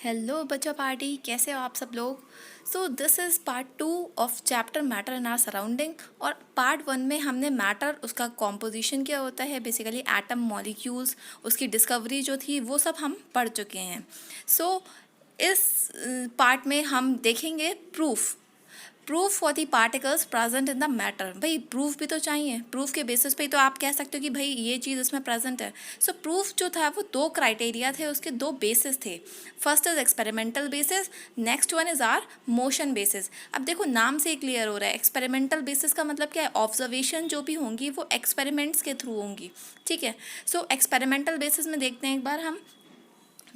Hello बच्चों party, कैसे हो आप सब लोग। So this is part 2 of chapter matter in our surrounding. और पार्ट 1 में हमने मैटर, उसका कॉम्पोजिशन क्या होता है, बेसिकली एटम, मॉलिक्यूल्स, उसकी डिस्कवरी जो थी वो सब हम पढ़ चुके हैं। सो इस पार्ट में हम देखेंगे proof for the particles present in the matter. भाई प्रूफ भी तो चाहिए, प्रूफ के बेसिस पे ही तो आप कह सकते हो कि भाई ये चीज़ इसमें प्रेजेंट है। सो प्रूफ जो था वो दो क्राइटेरिया थे, उसके दो बेसिस थे। First is experimental basis, next one is R motion basis. अब देखो नाम से ही क्लियर हो रहा है, एक्सपेरिमेंटल बेसिस का मतलब क्या है, ऑब्जर्वेशन जो भी होंगी वो एक्सपेरिमेंट्स के थ्रू होंगी। ठीक है, सो एक्सपेरिमेंटल बेसिस में देखते हैं एक बार हम।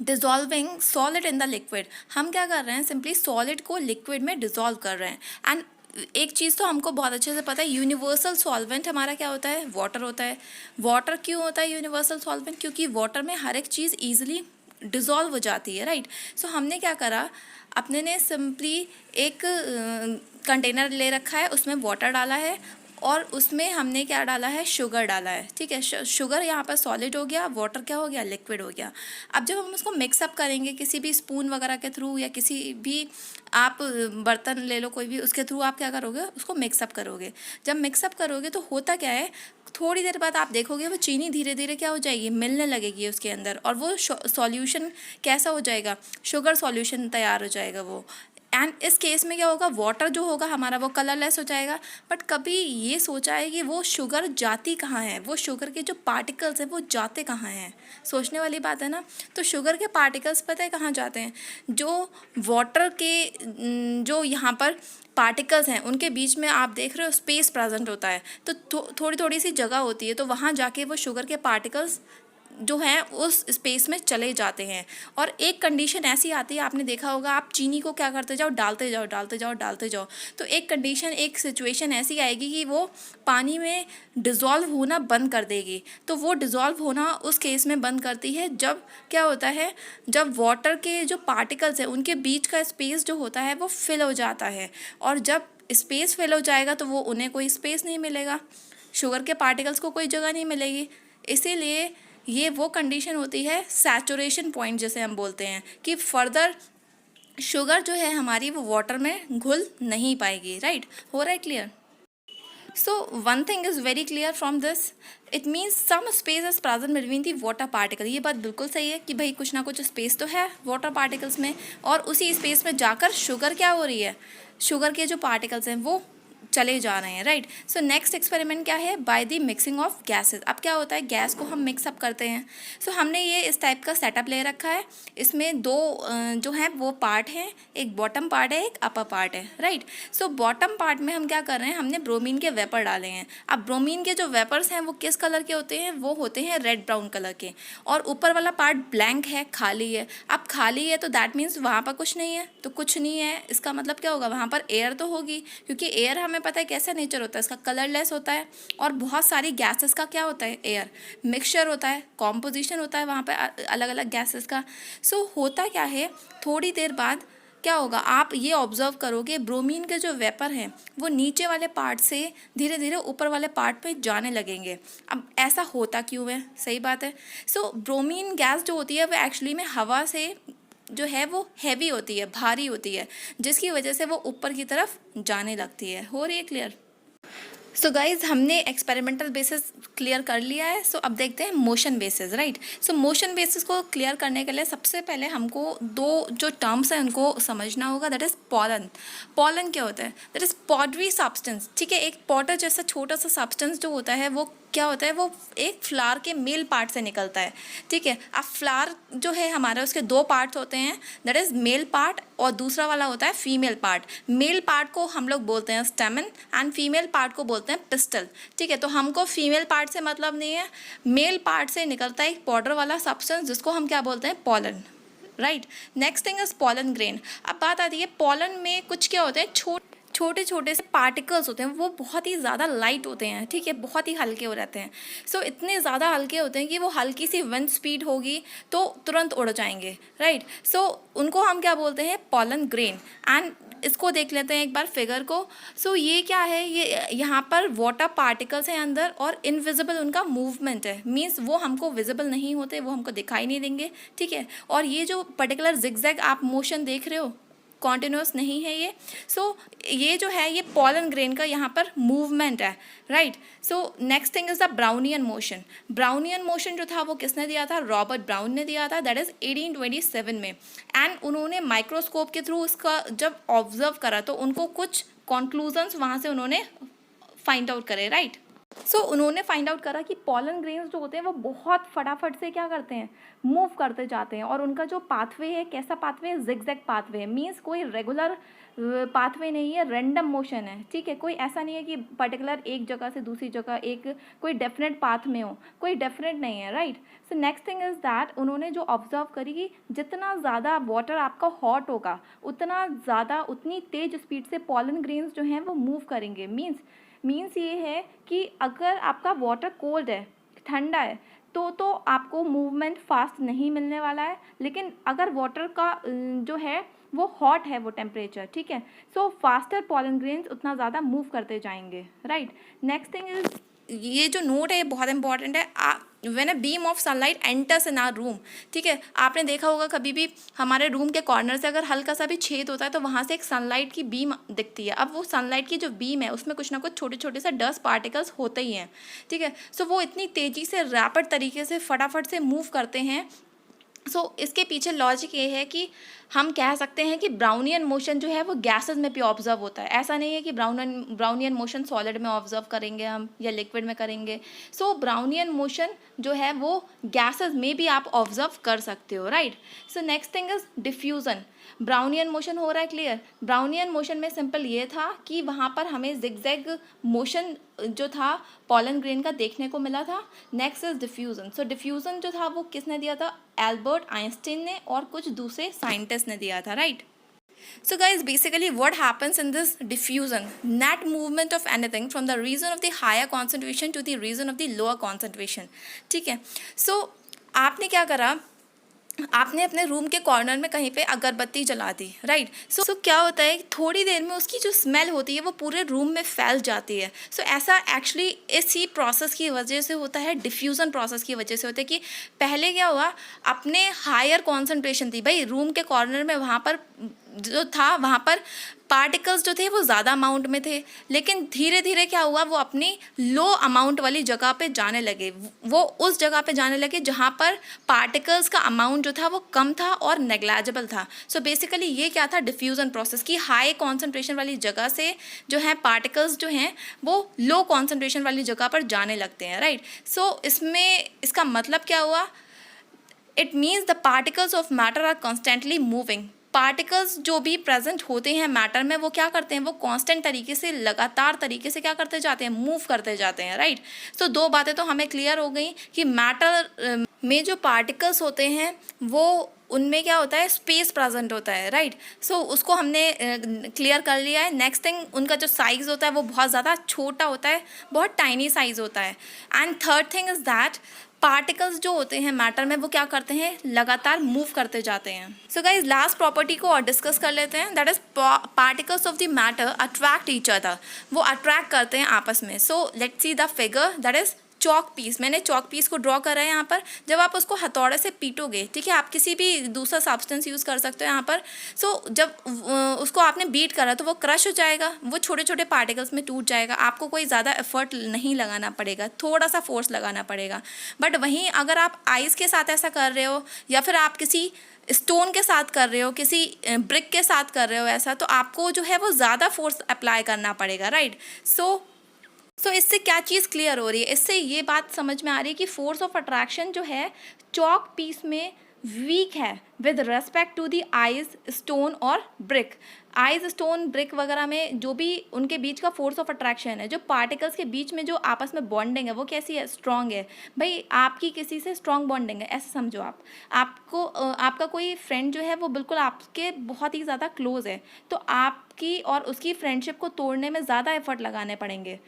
Dissolving solid in the liquid, हम क्या कर रहे हैं, सिंपली सॉलिड को लिक्विड में डिजॉल्व कर रहे हैं। एंड एक चीज़ तो हमको बहुत अच्छे से पता है, यूनिवर्सल सॉल्वेंट हमारा क्या होता है, वाटर होता है। वाटर क्यों होता है यूनिवर्सल सॉल्वेंट, क्योंकि वाटर में हर एक चीज़ ईजिली डिजॉल्व हो जाती है, राइट। सो हमने क्या करा, अपने ने सिंपली एक कंटेनर ले रखा है, उसमें वाटर डाला है और उसमें हमने क्या डाला है, शुगर डाला है। ठीक है, शुगर यहाँ पर सॉलिड हो गया, वाटर क्या हो गया, लिक्विड हो गया। अब जब हम उसको मिक्सअप करेंगे किसी भी स्पून वगैरह के थ्रू या किसी भी आप बर्तन ले लो कोई भी, उसके थ्रू आप क्या करोगे, उसको मिक्सअप करोगे। जब मिक्सअप करोगे तो होता क्या है, थोड़ी देर बाद आप देखोगे वो चीनी धीरे धीरे क्या हो जाएगी, मिलने लगेगी उसके अंदर, और वो सॉल्यूशन कैसा हो जाएगा, शुगर सॉल्यूशन तैयार हो जाएगा वो। एंड इस केस में क्या होगा, वाटर जो होगा हमारा वो कलरलेस हो जाएगा। बट कभी ये सोचा है कि वो शुगर जाती कहाँ है, वो शुगर के जो पार्टिकल्स हैं वो जाते कहाँ हैं, सोचने वाली बात है ना। तो शुगर के पार्टिकल्स पता है कहाँ जाते हैं, जो वाटर के जो यहाँ पर पार्टिकल्स हैं उनके बीच में आप देख रहे हो स्पेस प्रेजेंट होता है, तो थोड़ी थोड़ी सी जगह होती है, तो वहाँ जाके वो शुगर के पार्टिकल्स जो हैं उस स्पेस में चले जाते हैं। और एक कंडीशन ऐसी आती है, आपने देखा होगा, आप चीनी को क्या करते जाओ, डालते जाओ डालते जाओ डालते जाओ, तो एक कंडीशन, एक सिचुएशन ऐसी आएगी कि वो पानी में डिज़ोल्व होना बंद कर देगी। तो वो डिज़ोल्व होना उस केस में बंद करती है जब क्या होता है, जब वाटर के जो पार्टिकल्स हैं उनके बीच का स्पेस जो होता है वो फिल हो जाता है। और जब स्पेस फिल हो जाएगा तो वो उन्हें कोई स्पेस नहीं मिलेगा, शुगर के पार्टिकल्स को कोई जगह नहीं मिलेगी। इसीलिए ये वो कंडीशन होती है सैचुरेशन पॉइंट जिसे हम बोलते हैं, कि फर्दर शुगर जो है हमारी वो वाटर में घुल नहीं पाएगी, राइट। हो रहा है clear. So one thing is very clear from this, it means some space is present between the water particle. ये बात बिल्कुल सही है कि भाई कुछ ना कुछ स्पेस तो है वाटर पार्टिकल्स में, और उसी स्पेस में जाकर शुगर क्या हो रही है, शुगर के जो पार्टिकल्स हैं वो चले जा रहे हैं, राइट। सो नेक्स्ट एक्सपेरिमेंट क्या है, by the mixing of gases. अब क्या होता है, गैस को हम मिक्सअप करते हैं। सो हमने ये इस टाइप का सेटअप ले रखा है, इसमें दो जो है वो पार्ट हैं, एक बॉटम पार्ट है, एक अपर पार्ट है, राइट। सो बॉटम पार्ट में हम क्या कर रहे हैं, हमने ब्रोमीन के वेपर डाले हैं। अब ब्रोमीन के जो वेपर्स हैं वो किस कलर के होते हैं, वो होते हैं रेड ब्राउन कलर के, और ऊपर वाला पार्ट ब्लैंक है, खाली है। अब खाली है तो दैट मीन्स वहाँ पर कुछ नहीं है, तो कुछ नहीं है इसका मतलब क्या होगा, वहाँ पर एयर तो होगी, क्योंकि एयर हमें पता है कैसा नेचर होता है, इसका कलरलेस होता है। और बहुत सारी गैसेस का क्या होता है, एयर मिक्सचर होता है, कॉम्पोजिशन होता है वहाँ पे अलग अलग गैसेस का। सो होता क्या है, थोड़ी देर बाद क्या होगा, आप ये ऑब्जर्व करोगे, ब्रोमीन के जो वेपर हैं वो नीचे वाले पार्ट से धीरे धीरे ऊपर वाले पार्ट पे जाने लगेंगे। अब ऐसा होता क्यों है, सही बात है। सो ब्रोमीन गैस जो होती है वो एक्चुअली में हवा से जो है वो हैवी होती है, भारी होती है, जिसकी वजह से वो ऊपर की तरफ जाने लगती है। हो रही है क्लियर। सो गाइज हमने एक्सपेरिमेंटल बेसिस क्लियर कर लिया है। सो अब देखते हैं मोशन बेसिस, राइट। सो मोशन बेसिस को क्लियर करने के लिए सबसे पहले हमको दो जो टर्म्स हैं उनको समझना होगा, दैट इज़ पॉलन। पॉलन क्या होता है, दैट इज़ पॉडरी सब्सटेंस। ठीक है, एक पॉटर जैसा छोटा सा सब्सटेंस जो होता है वो क्या होता है, वो एक फ्लावर के मेल पार्ट से निकलता है। ठीक है, अब फ्लावर जो है हमारा उसके दो पार्ट्स होते हैं, दैट इज़ मेल पार्ट और दूसरा वाला होता है फीमेल पार्ट। मेल पार्ट को हम लोग बोलते हैं स्टेमन एंड फीमेल पार्ट को बोलते हैं पिस्टल। ठीक है, तो हमको फीमेल पार्ट से मतलब नहीं है, मेल पार्ट से निकलता है एक पाउडर वाला सब्सटेंस जिसको हम क्या बोलते हैं, pollen, right. Next thing is pollen grain. अब बात आती है पॉलन में कुछ क्या होते हैं, छोटे छोटे से पार्टिकल्स होते हैं वो बहुत ही ज़्यादा लाइट होते हैं, ठीक है, बहुत ही हल्के हो रहते हैं। सो इतने ज़्यादा हल्के होते हैं कि वो हल्की सी विंड स्पीड होगी तो तुरंत उड़ जाएंगे, राइट। सो उनको हम क्या बोलते हैं, पॉलन ग्रेन। एंड इसको देख लेते हैं एक बार फिगर को। सो ये क्या है, ये यहाँ पर वाटर पार्टिकल्स हैं अंदर और इनविजिबल उनका मूवमेंट है, मीन्स वो हमको विजिबल नहीं होते, वो हमको दिखाई नहीं देंगे, ठीक है। और ये जो पर्टिकुलर जिगजैग आप मोशन देख रहे हो, कॉन्टिन्यूस नहीं है ये। सो ये जो है ये पॉलन ग्रेन का यहाँ पर मूवमेंट है, right. So next thing is the Brownian motion. Brownian motion जो था वो किसने दिया था, रॉबर्ट ब्राउन ने दिया था, दैट इज 1827 में। एंड उन्होंने माइक्रोस्कोप के थ्रू उसका जब ऑब्जर्व करा तो उनको कुछ कॉन्क्लूजन्स वहाँ से उन्होंने फाइंड आउट करे, राइट। सो उन्होंने फाइंड आउट करा कि पॉलन ग्रेन्स जो होते हैं वो बहुत फटाफट से क्या करते हैं, मूव करते जाते हैं। और उनका जो पाथवे है, कैसा पाथवे है, जिगजैग पाथवे है, मीन्स कोई रेगुलर पाथवे नहीं है, रैंडम मोशन है, ठीक है। कोई ऐसा नहीं है कि पर्टिकुलर एक जगह से दूसरी जगह एक कोई डेफिनेट पाथ में हो, कोई डेफिनेट नहीं है, right. So next thing is that उन्होंने जो ऑब्जर्व करी कि जितना ज़्यादा वाटर आपका हॉट होगा उतना ज़्यादा उतनी तेज स्पीड से पॉलन ग्रेन्स जो हैं वो मूव करेंगे। मीन्स ये है कि अगर आपका वाटर कोल्ड है, ठंडा है, तो आपको मूवमेंट फास्ट नहीं मिलने वाला है। लेकिन अगर वाटर का जो है वो हॉट है, वो टेम्परेचर, ठीक है, सो फास्टर पॉलन ग्रेन्स उतना ज़्यादा मूव करते जाएंगे, राइट। नेक्स्ट थिंग इज, ये जो नोट है ये बहुत इंपॉर्टेंट है। When a beam of sunlight enters in our room, ठीक है, आपने देखा होगा कभी भी हमारे रूम के कॉर्नर से अगर हल्का सा भी छेद होता है तो वहाँ से एक सनलाइट की बीम दिखती है। अब वो सनलाइट की जो बीम है उसमें कुछ ना कुछ छोटे छोटे से डस्ट पार्टिकल्स होते ही हैं, ठीक है। सो वो इतनी तेज़ी से रैपिड तरीके से फटाफट से मूव करते हैं। सो इसके पीछे लॉजिक ये है कि हम कह सकते हैं कि ब्राउनियन मोशन जो है वो गैसेस में भी ऑब्जर्व होता है। ऐसा नहीं है कि ब्राउनियन मोशन सॉलिड में ऑब्जर्व करेंगे हम या लिक्विड में करेंगे। सो ब्राउनियन मोशन जो है वो गैसेस में भी आप ऑब्जर्व कर सकते हो, right. So next thing is diffusion. Brownian motion हो रहा है, क्लियर। ब्राउनियन मोशन में सिंपल ये था कि वहाँ पर हमें जिगजैग मोशन जो था पॉलन ग्रेन का देखने को मिला था। Next is diffusion. So diffusion जो था वो किसने दिया था, एल्बर्ट आइंस्टीन ने और कुछ दूसरे साइंटिस्ट ने दिया था, right. So guys, basically what happens in this diffusion, net movement of anything from the region of the higher concentration to the region of the lower concentration, ठीक है। So आपने क्या करा, आपने अपने रूम के कॉर्नर में कहीं पे अगरबत्ती जला दी, राइट। सो क्या होता है, थोड़ी देर में उसकी जो स्मेल होती है वो पूरे रूम में फैल जाती है। सो ऐसा एक्चुअली इसी प्रोसेस की वजह से होता है, डिफ्यूज़न प्रोसेस की वजह से होता है कि पहले क्या हुआ, अपने हायर कॉन्सेंट्रेशन थी भाई रूम के कॉर्नर में, वहाँ पर जो था वहाँ पर पार्टिकल्स जो थे वो ज़्यादा अमाउंट में थे। लेकिन धीरे धीरे क्या हुआ, वो अपनी लो अमाउंट वाली जगह पे जाने लगे, वो उस जगह पे जाने लगे जहाँ पर पार्टिकल्स का अमाउंट जो था वो कम था और नेग्लेजिबल था। सो बेसिकली ये क्या था, डिफ्यूज़न प्रोसेस की हाई कॉन्सेंट्रेशन वाली जगह से जो है पार्टिकल्स जो हैं वो लो कॉन्सेंट्रेशन वाली जगह पर जाने लगते हैं, राइट। सो इसमें इसका मतलब क्या हुआ, it means the particles of matter are constantly moving. Particles जो भी प्रेजेंट होते हैं मैटर में वो क्या करते हैं, वो कांस्टेंट तरीके से लगातार तरीके से क्या करते जाते हैं, मूव करते जाते हैं, राइट। सो दो बातें तो हमें क्लियर हो गई कि मैटर में जो पार्टिकल्स होते हैं वो उनमें क्या होता है, स्पेस प्रेजेंट होता है, राइट। सो उसको हमने क्लियर कर लिया है। नेक्स्ट थिंग, उनका जो साइज़ होता है वो बहुत ज़्यादा छोटा होता है, बहुत टाइनी साइज़ होता है। And third thing is that particles जो होते हैं मैटर में वो क्या करते हैं, लगातार मूव करते जाते हैं। सो गाइज लास्ट प्रॉपर्टी को और डिस्कस कर लेते हैं, that is particles of the matter attract each other. वो अट्रैक्ट करते हैं आपस में। So let's see the figure, that is chalk piece. मैंने चॉक पीस को ड्रॉ करा है यहाँ पर। जब आप उसको हथौड़े से पीटोगे, ठीक है, आप किसी भी दूसरा सब्सटेंस यूज़ कर सकते हो यहाँ पर। सो जब उसको आपने बीट करा तो वो क्रश हो जाएगा, वो छोटे छोटे पार्टिकल्स में टूट जाएगा। आपको कोई ज़्यादा एफर्ट नहीं लगाना पड़ेगा, थोड़ा सा फोर्स लगाना पड़ेगा। बट वहीं अगर आप आइस के साथ ऐसा कर रहे हो या फिर आप किसी स्टोन के साथ कर रहे हो, किसी ब्रिक के साथ कर रहे हो ऐसा, तो आपको जो है वो ज़्यादा फोर्स अप्लाई करना पड़ेगा, राइट। सो इससे क्या चीज़ क्लियर हो रही है, इससे ये बात समझ में आ रही है कि फोर्स ऑफ अट्रैक्शन जो है चॉक पीस में वीक है with respect to the ice, stone और ब्रिक। आइज, स्टोन, ब्रिक वगैरह में जो भी उनके बीच का फोर्स ऑफ अट्रैक्शन है, जो पार्टिकल्स के बीच में जो आपस में बॉन्डिंग है वो कैसी है, स्ट्रांग है। भाई आपकी किसी से स्ट्रांग बॉन्डिंग है ऐसे समझो आप। आपको आपका कोई फ्रेंड जो है वो बिल्कुल आपके बहुत ही ज़्यादा क्लोज है, तो आपकी और उसकी फ्रेंडशिप को तोड़ने में ज़्यादा एफर्ट लगाने पड़ेंगे।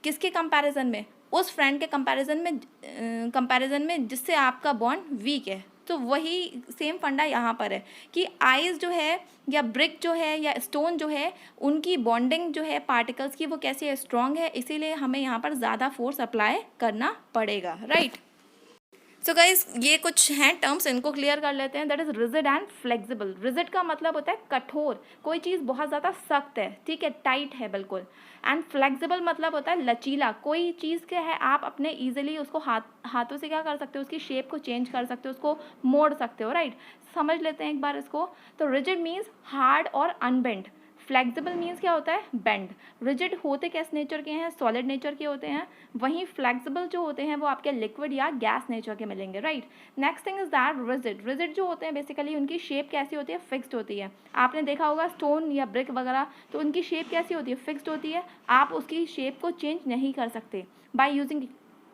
किसके कंपैरिजन में, उस फ्रेंड के कंपैरिजन में जिससे आपका बॉन्ड वीक है। तो वही सेम फंडा यहाँ पर है कि आइस जो है या ब्रिक जो है या स्टोन जो है, उनकी बॉन्डिंग जो है पार्टिकल्स की वो कैसी है, स्ट्रांग है, इसीलिए हमें यहाँ पर ज़्यादा फोर्स अप्लाई करना पड़ेगा, राइट। सो गाइज ये कुछ हैं टर्म्स, इनको क्लियर कर लेते हैं। That is rigid and flexible. Rigid का मतलब होता है कठोर, कोई चीज़ बहुत ज़्यादा सख्त है, ठीक है, टाइट है बिल्कुल। एंड फ्लेक्सिबल मतलब होता है लचीला, कोई चीज़ के है आप अपने ईजिली उसको हाथों से क्या कर सकते हो, उसकी शेप को चेंज कर सकते हो, उसको मोड़ सकते हो, राइट। समझ लेते हैं एक बार इसको। तो रिजिड मीन्स हार्ड और अनबेंड। फ्लेक्सिबल मीन्स क्या होता है, बेंड। रिजिड होते किस नेचर के हैं, सॉलिड नेचर के होते हैं। वहीं फ्लेक्सिबल जो होते हैं वो आपके लिक्विड या गैस नेचर के मिलेंगे, right. Next thing is that rigid. Rigid जो होते हैं बेसिकली उनकी शेप कैसी होती है, फिक्स्ड होती है। आपने देखा होगा स्टोन या ब्रिक वगैरह, तो उनकी शेप कैसी होती है, फिक्स्ड होती है। आप उसकी शेप को चेंज नहीं कर सकते बाय यूजिंग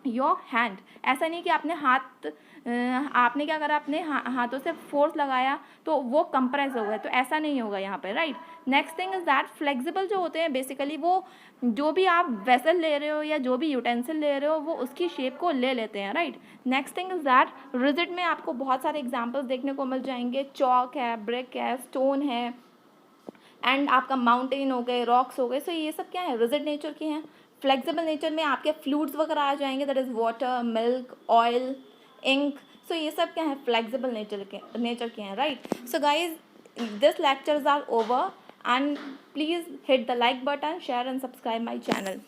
योर हैंड। ऐसा नहीं कि आपने क्या करा, अपने हाथों से फोर्स लगाया तो वो कंप्रेस हो गए, तो ऐसा नहीं होगा यहाँ पे, right. Next thing is that flexible जो होते हैं बेसिकली वो जो भी आप वेसल ले रहे हो या जो भी यूटेंसिल ले रहे हो वो उसकी शेप को ले लेते हैं, right. Next thing is that rigid में आपको बहुत सारे एग्जाम्पल्स देखने को मिल जाएंगे। चॉक है, ब्रिक है, स्टोन है, एंड आपका माउंटेन हो गए, रॉक्स हो गए। सो ये सब क्या है, रिजिड नेचर के हैं। फ्लेक्सिबल नेचर में आपके फ्लूइड्स वगैरह आ जाएंगे, that is water, milk, oil, ink. So ये सब क्या है, फ्लेक्सिबल नेचर के हैं, right. So guys this lectures are over and please hit the like button, share and subscribe my channel.